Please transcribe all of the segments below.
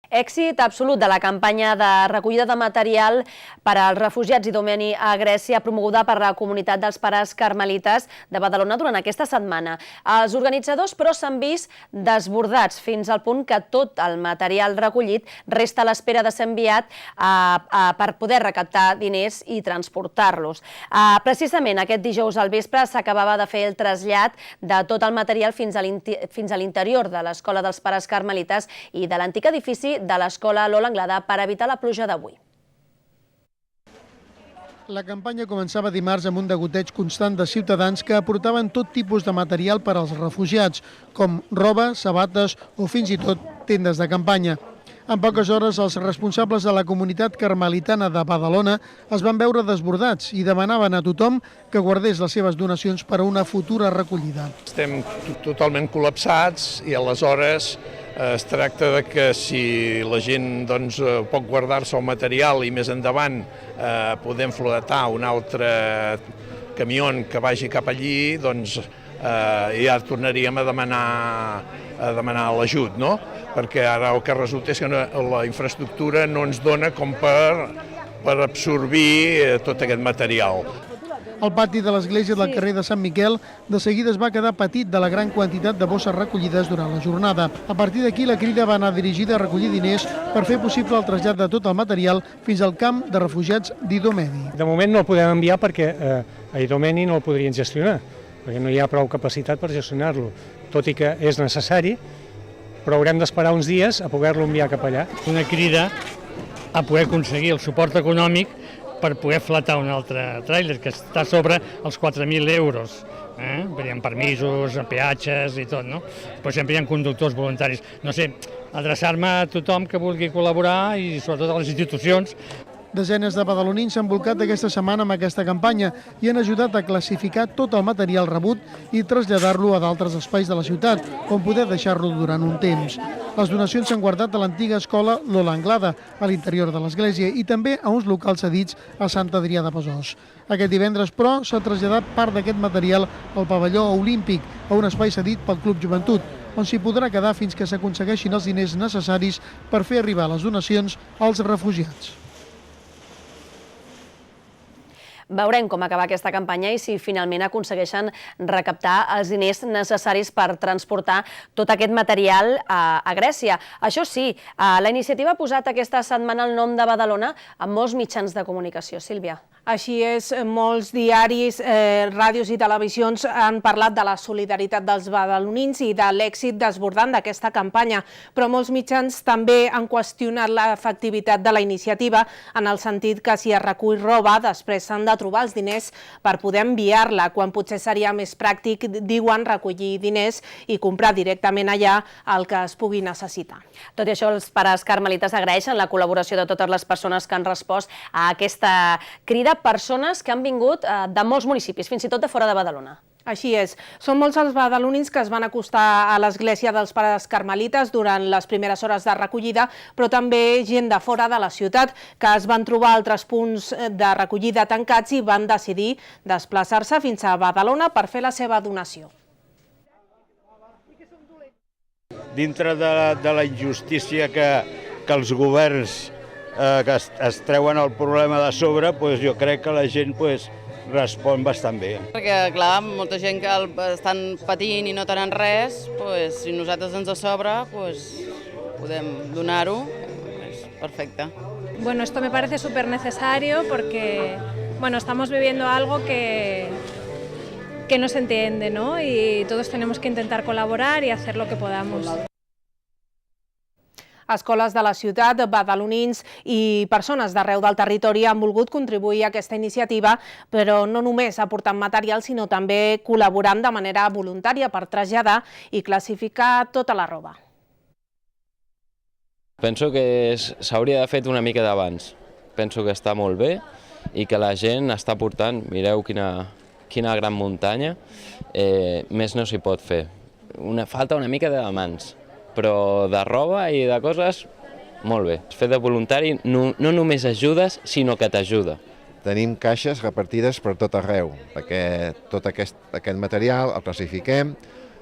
Èxit absolut de la campanya de recollida de material per als refugiats idomeni a Grècia promoguda per la comunitat dels pares carmelites de Badalona durant aquesta setmana. Els organitzadors, però, s'han vist desbordats fins al punt que tot el material recollit resta a l'espera de ser enviat per poder recaptar diners i transportar-los. Precisament aquest dijous al vespre s'acabava de fer el trasllat de tot el material fins a l'interior de l'Escola dels Pares Carmelites i de l'antic edifici de l'Escola Lola Anglada per evitar la pluja d'avui. La campanya començava dimarts amb un degoteig constant de ciutadans que aportaven tot tipus de material per als refugiats, com roba, sabates o fins i tot tendes de campanya. En poques hores, els responsables de la comunitat carmelitana de Badalona es van veure desbordats i demanaven a tothom que guardés les seves donacions per a una futura recollida. Estem totalment col·lapsats i aleshores es tracta de que si la gent pot guardar-se el material i més endavant podem flotar un altre camió que vagi cap allí, ja tornaríem a demanar l'ajut, no? Perquè ara el que resulta és que la infraestructura no ens dona com per absorbir tot aquest material. El pati de l'església del carrer de Sant Miquel de seguida es va quedar petit de la gran quantitat de bosses recollides durant la jornada. A partir d'aquí, la crida va anar dirigida a recollir diners per fer possible el trasllat de tot el material fins al camp de refugiats d'Idomeni. De moment no el podem enviar perquè a Idomeni no el podrien gestionar, perquè no hi ha prou capacitat per gestionar-lo, tot i que és necessari, però haurem d'esperar uns dies a poder-lo enviar cap allà. Una crida a poder aconseguir el suport econòmic per poder flatar un altre tràiler que està sobre els 4.000 euros. Hi ha permisos, peatges i tot, no? Però sempre hi ha conductors voluntaris. No sé, adreçar-me a tothom que vulgui col·laborar i sobretot a les institucions. Desenes de badalonins s'han volcat aquesta setmana amb aquesta campanya i han ajudat a classificar tot el material rebut i traslladar-lo a d'altres espais de la ciutat, on poder deixar-lo durant un temps. Les donacions s'han guardat a l'antiga escola Lola Anglada, a l'interior de l'església, i també a uns locals cedits a Sant Adrià de Besòs. Aquest divendres, però, s'ha traslladat part d'aquest material al pavelló olímpic, a un espai cedit pel Club Joventut, on s'hi podrà quedar fins que s'aconsegueixin els diners necessaris per fer arribar les donacions als refugiats. Veurem com acaba aquesta campanya i si finalment aconsegueixen recaptar els diners necessaris per transportar tot aquest material a Grècia. Això sí, la iniciativa ha posat aquesta setmana el nom de Badalona en molts mitjans de comunicació. Sílvia. Així és, molts diaris, ràdios i televisions han parlat de la solidaritat dels badalonins i de l'èxit desbordant d'aquesta campanya, però molts mitjans també han qüestionat l'efectivitat de la iniciativa en el sentit que si es recull roba, després s'han de trobar els diners per poder enviar-la, quan potser seria més pràctic, diuen, recollir diners i comprar directament allà el que es pugui necessitar. Tot i això, els pares carmelites agraeixen la col·laboració de totes les persones que han respost a aquesta crida, persones que han vingut de molts municipis, fins i tot de fora de Badalona. Així és. Són molts els badalonins que es van acostar a l'església dels pares carmelites durant les primeres hores de recollida, però també gent de fora de la ciutat que es van trobar altres punts de recollida tancats i van decidir desplaçar-se fins a Badalona per fer la seva donació. Dintre de la injustícia que els governs que es treuen el problema de sobre, jo crec que la gent respon bastant bé. Perquè, clar, molta gent que estan patint i no tenen res, si nosaltres ens sobra, podem donar-ho, és perfecte. Bueno, esto me parece súper necesario porque, bueno, estamos viviendo algo que no se entiende, ¿no? Y todos tenemos que intentar colaborar y hacer lo que podamos. Escoles de la ciutat, badalonins i persones d'arreu del territori han volgut contribuir a aquesta iniciativa, però no només aportant material, sinó també col·laborant de manera voluntària per traslladar i classificar tota la roba. Penso que s'hauria de fer una mica d'abans. Penso que està molt bé i que la gent està portant, mireu quina gran muntanya, més no s'hi pot fer. Falta una mica de mans, però de roba i de coses, molt bé. Fer de voluntari no només ajudes, sinó que t'ajuda. Tenim caixes repartides per tot arreu, perquè tot aquest material el classifiquem,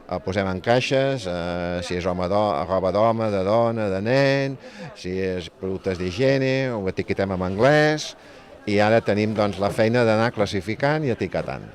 el posem en caixes, si és roba d'home, de dona, de nen, si és productes d'higiene, ho etiquetem en anglès, i ara tenim la feina d'anar classificant i etiquetant.